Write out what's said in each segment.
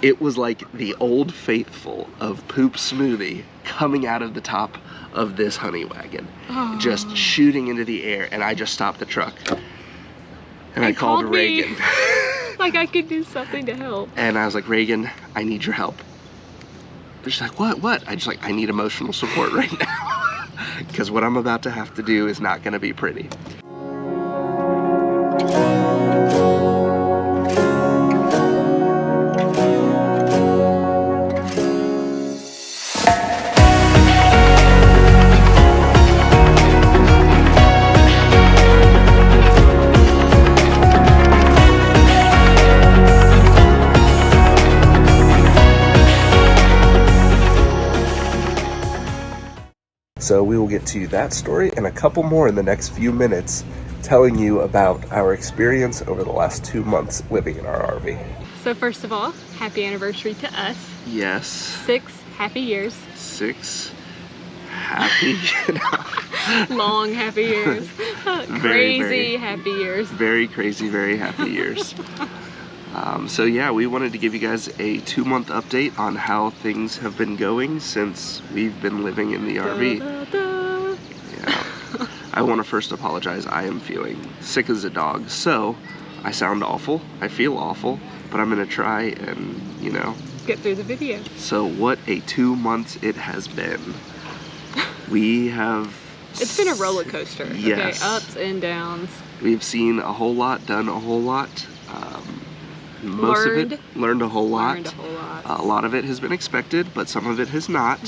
It was like the Old Faithful of poop smoothie coming out of the top of this honey wagon, just shooting into the air, and I just stopped the truck and I called Reagan. Like I could do something to help. And I was like, Reagan, I need your help. She's like, what? I need emotional support right now. Because what I'm about to have to do is not gonna be pretty. So we will get to that story and a couple more in the next few minutes, telling you about our experience over the last 2 months living in our RV. So first of all, happy anniversary to us. Yes. 6 happy years. 6 happy, Long happy years. Crazy happy years. Very crazy, very happy years. So yeah, we wanted to give you guys a 2-month update on how things have been going since we've been living in the RV. Yeah. I want to first apologize. I am feeling sick as a dog, so I sound awful. I feel awful, but I'm going to try and, you know, get through the video. So what a 2 months it has been. We have... It's been a roller coaster. Yes. Okay, ups and downs. We've seen a whole lot, done a whole lot. Most of it learned a whole lot. A lot of it has been expected, but some of it has not.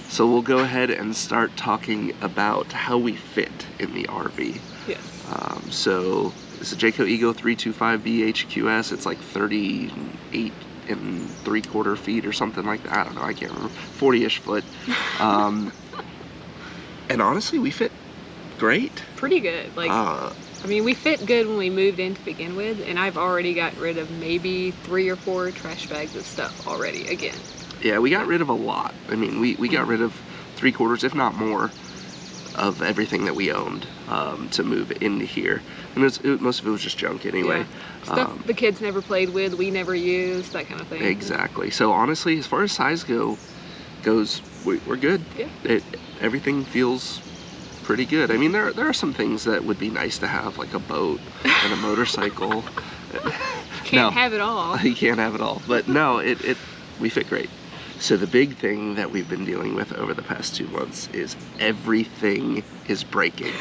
So we'll go ahead and start talking about how we fit in the RV. Yes. So it's a Jayco Ego 325B HQS. It's like 38 3/4 feet or something like that. I don't know, I can't remember. 40-ish foot. And honestly, we fit great. Pretty good. Like, I mean, we fit good when we moved in to begin with, and I've already got rid of maybe 3 or 4 trash bags of stuff already again. Yeah, we got rid of a lot. I mean, we got rid of 3/4, if not more, of everything that we owned to move into here. And most of it was just junk anyway. Yeah. Stuff the kids never played with, we never used, that kind of thing. Exactly. So honestly, as far as size goes, we're good. Yeah. Everything feels pretty good. I mean, there are some things that would be nice to have, like a boat and a motorcycle. Can't have it all. You can't have it all. But no, we fit great. So the big thing that we've been dealing with over the past 2 months is everything is breaking.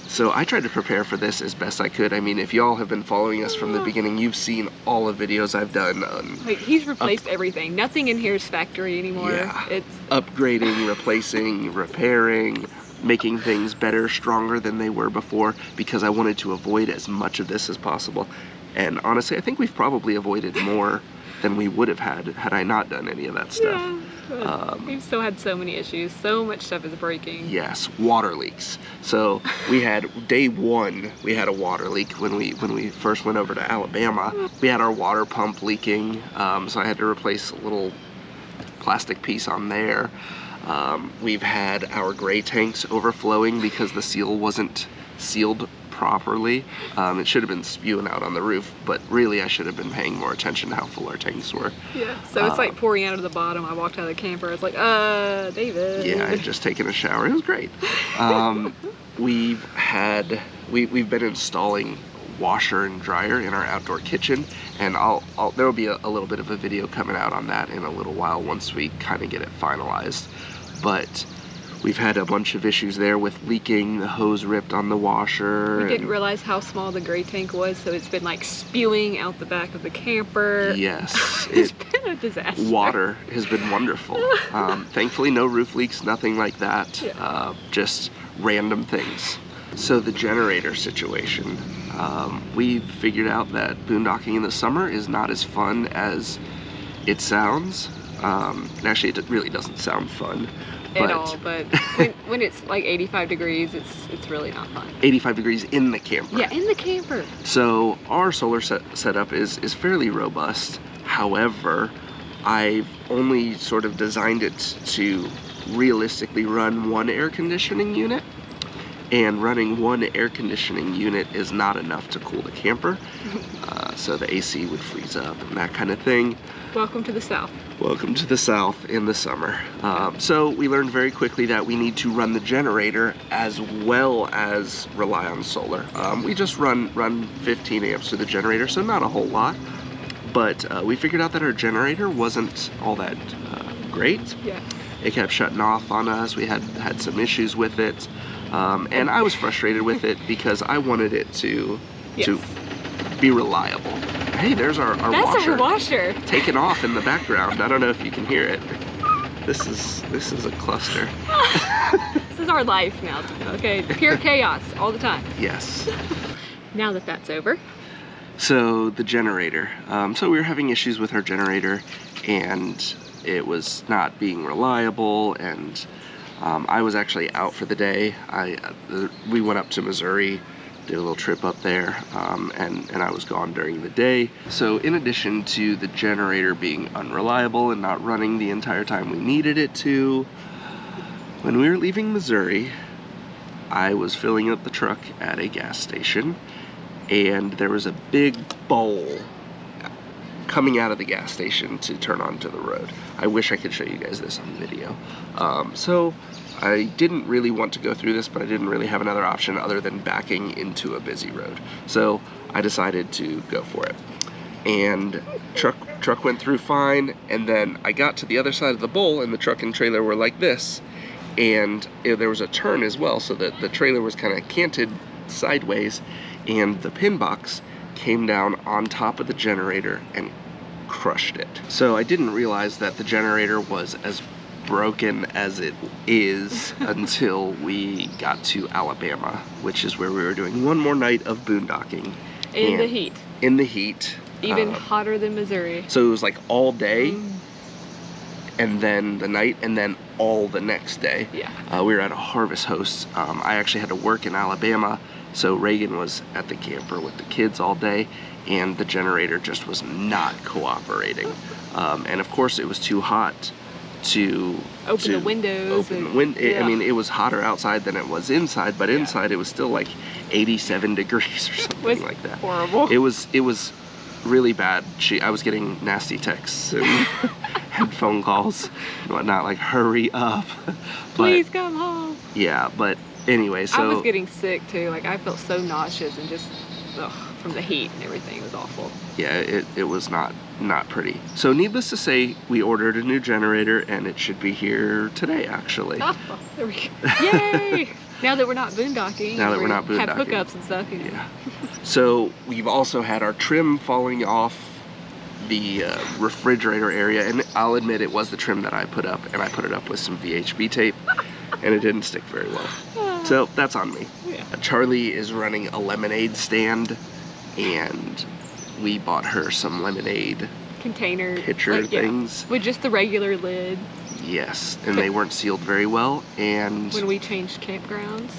So I tried to prepare for this as best I could. I mean, if y'all have been following us from the beginning, you've seen all the videos I've done on... Like, he's replaced everything. Nothing in here is factory anymore. Yeah. It's upgrading, replacing, repairing, making things better, stronger than they were before, because I wanted to avoid as much of this as possible. And honestly, I think we've probably avoided more than we would have had I not done any of that stuff. Yeah, we've still had so many issues. So much stuff is breaking. Yes, water leaks. So we had day 1, we had a water leak when we first went over to Alabama. We had our water pump leaking, so I had to replace a little plastic piece on there. We've had our gray tanks overflowing because the seal wasn't sealed properly. It should have been spewing out on the roof, but really I should have been paying more attention to how full our tanks were. Yeah, so it's like pouring out of the bottom. I walked out of the camper, I was like, David. Yeah, I had just taken a shower. It was great. We've been installing washer and dryer in our outdoor kitchen, and there will be a little bit of a video coming out on that in a little while once we kind of get it finalized. But we've had a bunch of issues there with leaking, the hose ripped on the washer. We didn't realize how small the gray tank was, so it's been like spewing out the back of the camper. Yes. It's been a disaster. Water has been wonderful. Thankfully no roof leaks, nothing like that. Yeah. Just random things. So the generator situation. We've figured out that boondocking in the summer is not as fun as it sounds. Actually, it really doesn't sound fun. At all, but when it's like 85 degrees, it's really not fun. 85 degrees in the camper. Yeah, in the camper. So our solar setup is fairly robust. However, I've only sort of designed it to realistically run 1 air conditioning unit. And running 1 air conditioning unit is not enough to cool the camper. so the AC would freeze up and that kind of thing. Welcome to the South. Welcome to the South in the summer. So we learned very quickly that we need to run the generator as well as rely on solar. We just run 15 amps to the generator, so not a whole lot. But we figured out that our generator wasn't all that great. Yeah. It kept shutting off on us. We had some issues with it. And I was frustrated with it because I wanted it to be reliable. Hey, there's our washer. That's our washer. Taking off in the background. I don't know if you can hear it. This is a cluster. This is our life now. Okay, pure chaos all the time. Yes. Now that that's over. So the generator. So we were having issues with our generator, and it was not being reliable, and I was actually out for the day. We went up to Missouri, did a little trip up there, and I was gone during the day. So in addition to the generator being unreliable and not running the entire time we needed it to, when we were leaving Missouri, I was filling up the truck at a gas station, and there was a big bowl coming out of the gas station to turn onto the road. I wish I could show you guys this on video. So I didn't really want to go through this, but I didn't really have another option other than backing into a busy road. So I decided to go for it. And truck went through fine, and then I got to the other side of the bowl, and the truck and trailer were like this. And there was a turn as well, so that the trailer was kind of canted sideways, and the pin box came down on top of the generator and crushed it. So I didn't realize that the generator was as broken as it is until we got to Alabama, which is where we were doing one more night of boondocking. In the heat. In the heat. Even hotter than Missouri. So it was like all day, and then the night, and then all the next day. Yeah. We were at a harvest host. I actually had to work in Alabama, so Reagan was at the camper with the kids all day, and the generator just was not cooperating. And of course it was too hot to open the windows. I mean, it was hotter outside than it was inside, but inside it was still like 87 degrees or something like that. Horrible. It was really bad. I was getting nasty texts and, and phone calls and whatnot, like, hurry up. Please come home. Yeah, but anyway, so I was getting sick too. Like, I felt so nauseous and just from the heat and everything. It was awful. Yeah, it was not pretty. So needless to say, we ordered a new generator, and it should be here today, actually. Oh, there we go. Yay! Now that we're not boondocking. Now that we're not boondocking. Have hookups and stuff. Yeah. So we've also had our trim falling off the refrigerator area, and I'll admit it was the trim that I put up, and I put it up with some VHB tape, and it didn't stick very well. So that's on me. Yeah. Charlie is running a lemonade stand, and we bought her some lemonade container pitcher things. With just the regular lid. Yes, and they weren't sealed very well, and when we changed campgrounds,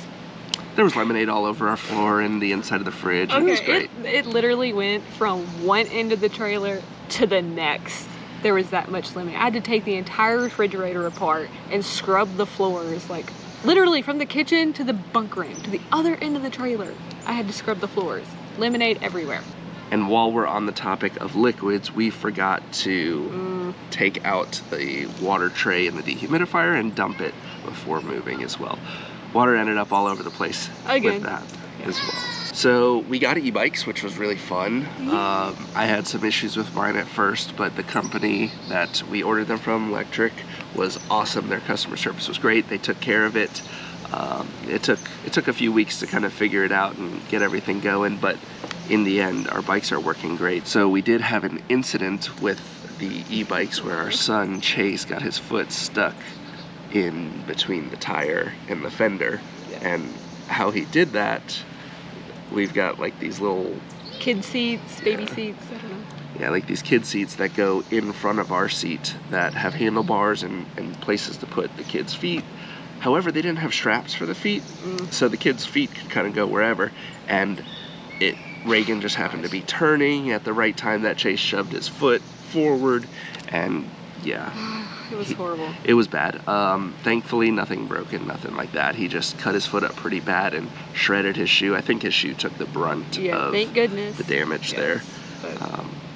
there was lemonade all over our floor and the inside of the fridge. Okay, it was great. It literally went from one end of the trailer to the next. There was that much lemonade. I had to take the entire refrigerator apart and scrub the floors, like literally from the kitchen to the bunk room to the other end of the trailer. I had to scrub the floors. Lemonade everywhere. And while we're on the topic of liquids, we forgot to take out the water tray in the dehumidifier and dump it before moving as well. Water ended up all over the place with that as well. So we got e-bikes, which was really fun. I had some issues with mine at first, but the company that we ordered them from, Electric, was awesome. Their customer service was great. They took care of it. It took a few weeks to kind of figure it out and get everything going, but in the end, our bikes are working great. So we did have an incident with the e-bikes where our son, Chase, got his foot stuck in between the tire and the fender. And how he did that, we've got like these little kid seats, baby seats, I don't know. Yeah, like these kid seats that go in front of our seat that have handlebars and places to put the kids' feet. However, they didn't have straps for the feet, so the kids' feet could kind of go wherever. And Reagan just happened to be turning at the right time that Chase shoved his foot forward, and Yeah. It was horrible. It was bad. Thankfully, nothing broken, nothing like that. He just cut his foot up pretty bad and shredded his shoe. I think his shoe took the brunt of thank goodness. the damage there.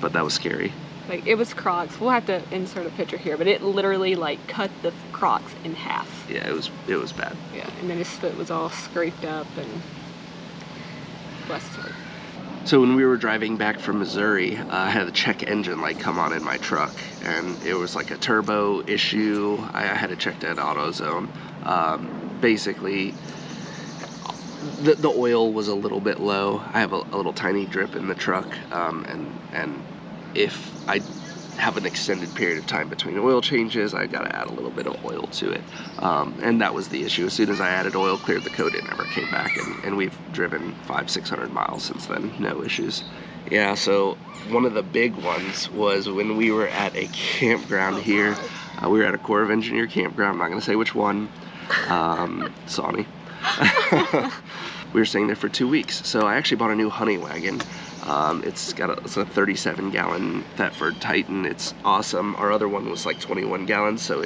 But that was scary. Like, it was Crocs. We'll have to insert a picture here, but it literally, like, cut the Crocs in half. Yeah, it was bad. Yeah, and then his foot was all scraped up, and bless his heart. So when we were driving back from Missouri, I had the check engine light come on in my truck, and it was like a turbo issue. I had to check that AutoZone. Basically, the oil was a little bit low. I have a little tiny drip in the truck, and if I have an extended period of time between oil changes, I got to add a little bit of oil to it. And that was the issue. As soon as I added oil, cleared the coat, it never came back. And we've driven 500-600 miles since then, no issues. Yeah, so one of the big ones was when we were at a campground here. We were at a Corps of Engineer campground. I'm not going to say which one. Sawney. We were staying there for 2 weeks. So I actually bought a new honey wagon. It's a 37-gallon Thetford Titan. It's awesome. Our other one was like 21 gallons, so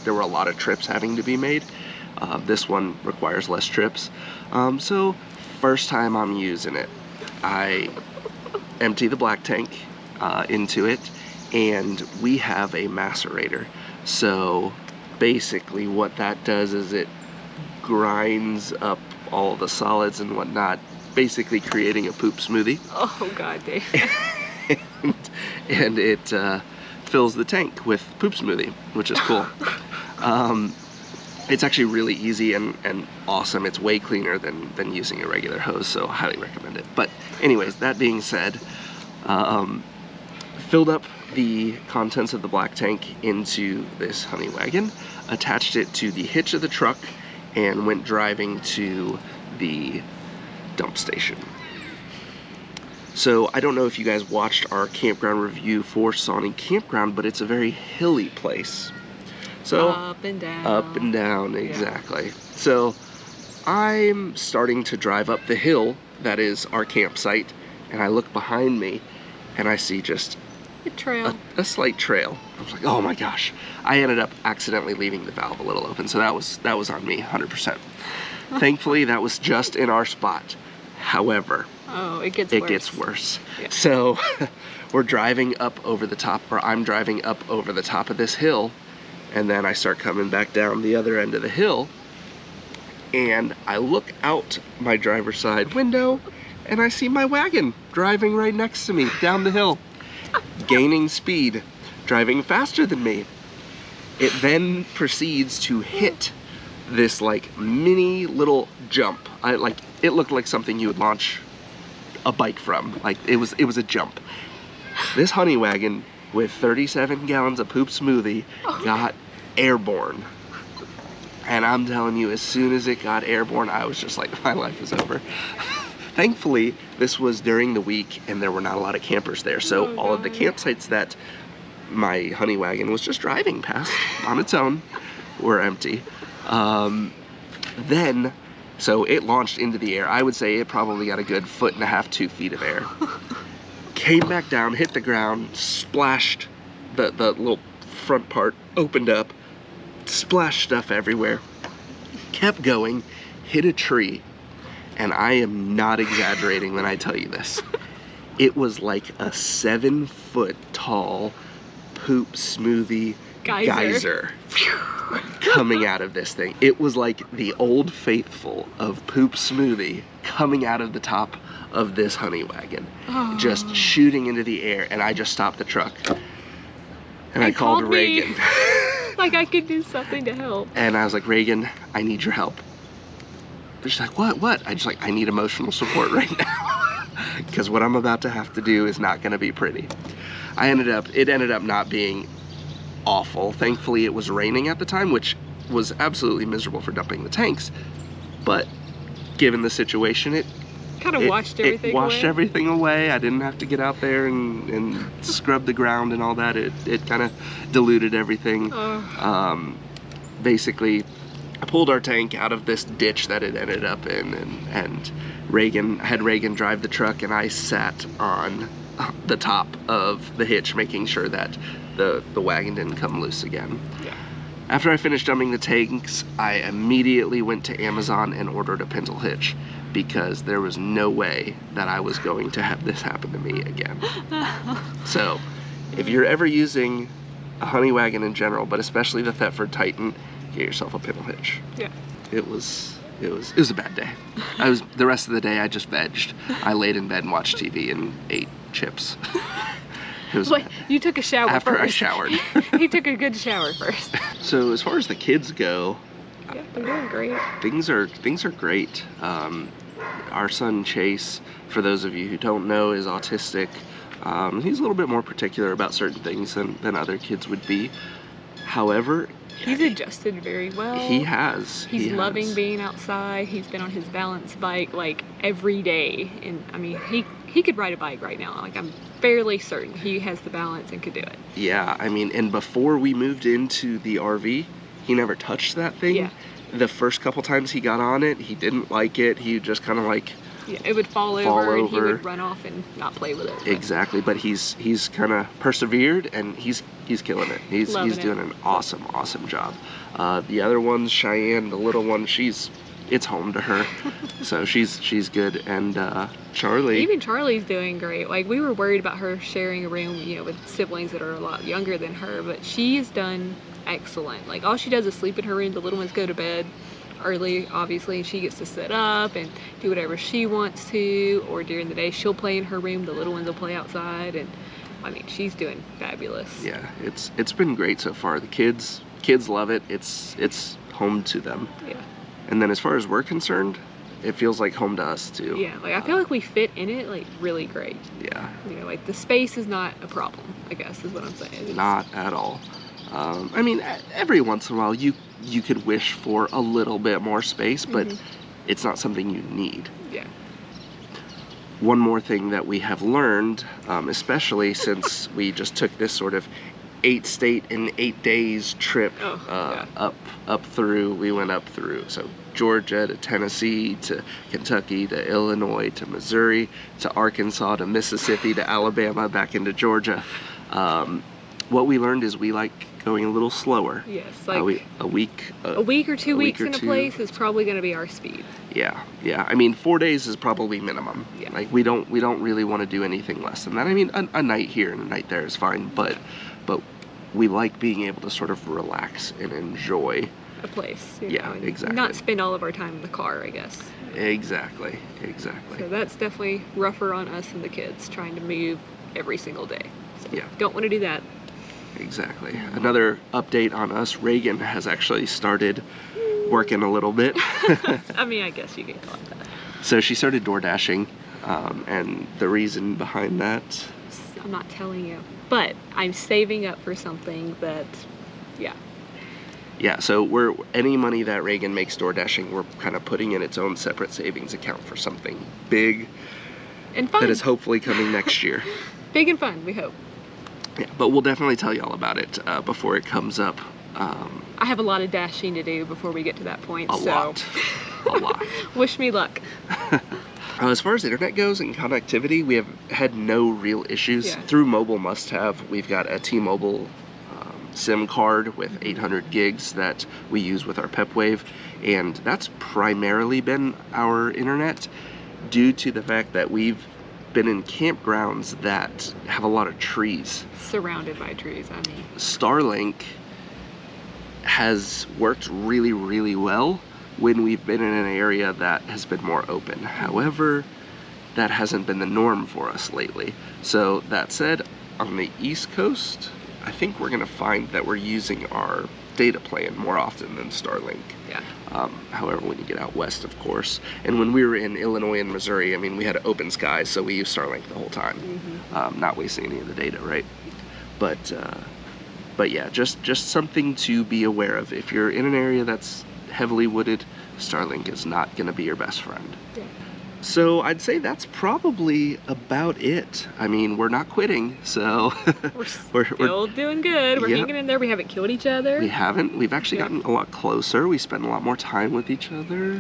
there were a lot of trips having to be made. This one requires less trips. So first time I'm using it, I empty the black tank into it, and we have a macerator. So basically what that does is it grinds up all the solids and whatnot, basically creating a poop smoothie. Oh God, Dave. and it fills the tank with poop smoothie, which is cool. It's actually really easy and awesome. It's way cleaner than using a regular hose, so I highly recommend it. But anyways, that being said, filled up the contents of the black tank into this honey wagon, attached it to the hitch of the truck, and went driving to the dump station. So I don't know if you guys watched our campground review for Sawney Campground, but it's a very hilly place. So up and down. Up and down, exactly. Yeah. So I'm starting to drive up the hill that is our campsite, and I look behind me and I see just a trail. A slight trail. I was like, oh my gosh. I ended up accidentally leaving the valve a little open, so that was on me 100%. Thankfully, that was just in our spot. However, it gets worse. Yeah. So we're driving up over the top, or I'm driving up over the top of this hill, and then I start coming back down the other end of the hill, and I look out my driver's side window, and I see my wagon driving right next to me down the hill, gaining speed, driving faster than me. It then proceeds to hit this like mini little jump. It looked like something you would launch a bike from. Like it was a jump. This honey wagon with 37 gallons of poop smoothie got airborne. And I'm telling you, as soon as it got airborne, I was just like, my life is over. Thankfully, this was during the week and there were not a lot of campers there. So all of the campsites that my honey wagon was just driving past on its own were empty. So it launched into the air. I would say it probably got a good 1.5 feet, 2 feet of air. Came back down, hit the ground, splashed, the little front part opened up, splashed stuff everywhere, kept going, hit a tree, and I am not exaggerating when I tell you this. It was like a 7-foot tall poop smoothie geyser coming out of this thing. It was like the Old Faithful of poop smoothie coming out of the top of this honey wagon, just shooting into the air, and I just stopped the truck and I called Reagan. Like I could do something to help. And I was like, Reagan, I need your help. She's like, what? I need emotional support right now. Because what I'm about to have to do is not going to be pretty. It ended up not being awful. Thankfully, it was raining at the time, which was absolutely miserable for dumping the tanks. But given the situation, it kind of washed everything away. I didn't have to get out there and scrub the ground and all that. It kind of diluted everything. Basically, I pulled our tank out of this ditch that it ended up in, and I had Reagan drive the truck, and I sat on the top of the hitch, making sure that the wagon didn't come loose again. Yeah. After I finished dumping the tanks, I immediately went to Amazon and ordered a pintle hitch, because there was no way that I was going to have this happen to me again. So, if you're ever using a honey wagon in general, but especially the Thetford Titan, get yourself a pintle hitch. Yeah. It was a bad day. The rest of the day I just vegged. I laid in bed and watched TV and ate chips. It was Wait, you took a shower after first. I showered. He took a good shower first. So as far as the kids go, Yeah, they're doing great. things are great. Our son Chase, for those of you who don't know, is autistic. He's a little bit more particular about certain things than other kids would be. However, He's adjusted very well. he has. He's loving being outside. He's been on his balance bike like every day, and I mean he could ride a bike right now. Like, I'm fairly certain he has the balance and could do it. Yeah, I mean, and before we moved into the RV, he never touched that thing. Yeah. The first couple times he got on it, he didn't like it. He just kind of like Yeah, it would fall over and he would run off and not play with it. But exactly, but he's kind of persevered, and he's killing it. He's doing an awesome job. The other one's Cheyenne, the little one. It's home to her, so she's good. And Charlie. Even Charlie's doing great. Like, we were worried about her sharing a room, with siblings that are a lot younger than her, but she's done excellent. Like, all she does is sleep in her room. The little ones go to bed early, obviously, and she gets to sit up and do whatever she wants to, or during the day she'll play in her room, the little ones will play outside, and I mean, she's doing fabulous. Yeah, it's been great so far. The kids love it. It's home to them. Yeah. And then as far as we're concerned, it feels like home to us too. Yeah, like, I feel like we fit in it like really great. Yeah. Like, the space is not a problem, I guess is what I'm saying. It's Not at all. I mean, every once in a while you could wish for a little bit more space, but it's not something you need. Yeah. One more thing that we have learned, especially since we just took this sort of 8-state in 8 days trip up through, we went up through, so Georgia to Tennessee to Kentucky to Illinois to Missouri to Arkansas to Mississippi to Alabama back into Georgia. What we learned is we like going a little slower. Yes, like a week or 2 weeks in a place is probably going to be our speed. Yeah. I mean, 4 days is probably minimum. Yeah. Like, we don't really want to do anything less than that. I mean, a night here and a night there is fine, but we like being able to sort of relax and enjoy A place. and exactly. Not spend all of our time in the car, I guess. Exactly. So that's definitely rougher on us and the kids, trying to move every single day. So Yeah. Don't want to do that. Exactly. Another update on us, Reagan has actually started working a little bit. I mean, I guess you can call it that. So she started door dashing, and the reason behind that, I'm not telling you, but I'm saving up for something that, yeah, so any money that Reagan makes door dashing, we're kind of putting in its own separate savings account for something big and fun. that is hopefully coming next year. Big and fun, we hope. Yeah, but we'll definitely tell you all about it before it comes up. I have a lot of dashing to do before we get to that point. A lot. Wish me luck. As far as internet goes and connectivity, we have had no real issues. Yeah. Through Mobile Must Have, we've got a T-Mobile SIM card with 800 gigs that we use with our PepWave, and that's primarily been our internet due to the fact that we've been in campgrounds that have a lot of trees. Surrounded by trees, I mean. Starlink has worked really, really well when we've been in an area that has been more open. However, that hasn't been the norm for us lately. So that said, on the East Coast, I think we're gonna find that we're using our data plan more often than Starlink. Yeah. However, when you get out west, of course, and when we were in Illinois and Missouri, I mean, we had open skies, so we used Starlink the whole time, not wasting any of the data, right? But yeah, just something to be aware of. If you're in an area that's heavily wooded, Starlink is not going to be your best friend. Yeah. So I'd say that's probably about it. I mean, we're not quitting, so we're still doing good. We're hanging in there. We haven't killed each other. We haven't. We've actually gotten a lot closer. We spend a lot more time with each other.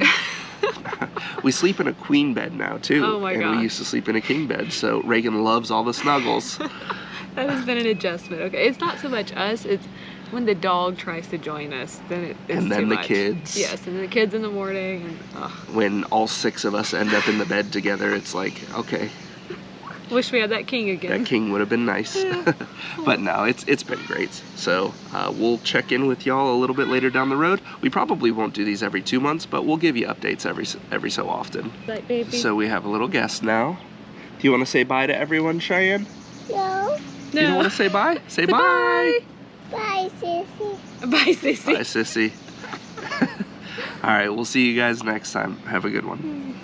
We sleep in a queen bed now too. Oh my and gosh. we used to sleep in a king bed, so Reagan loves all the snuggles. That has been an adjustment. Okay, it's not so much us, it's when the dog tries to join us, then it's And then too the much. kids. Yes, and the kids in the morning. And, ugh. When all 6 of us end up in the bed together, it's like, okay, Wish we had that king again. that king would have been nice. But no, it's been great. So we'll check in with y'all a little bit later down the road. We probably won't do these every 2 months, but we'll give you updates every so often. Like, baby. So we have a little guest now. Do you want to say bye to everyone, Cheyenne? No. No. You don't want to say bye? Say bye. Bye, Sissy. Bye, Sissy. Bye, sissy. All right, we'll see you guys next time. Have a good one.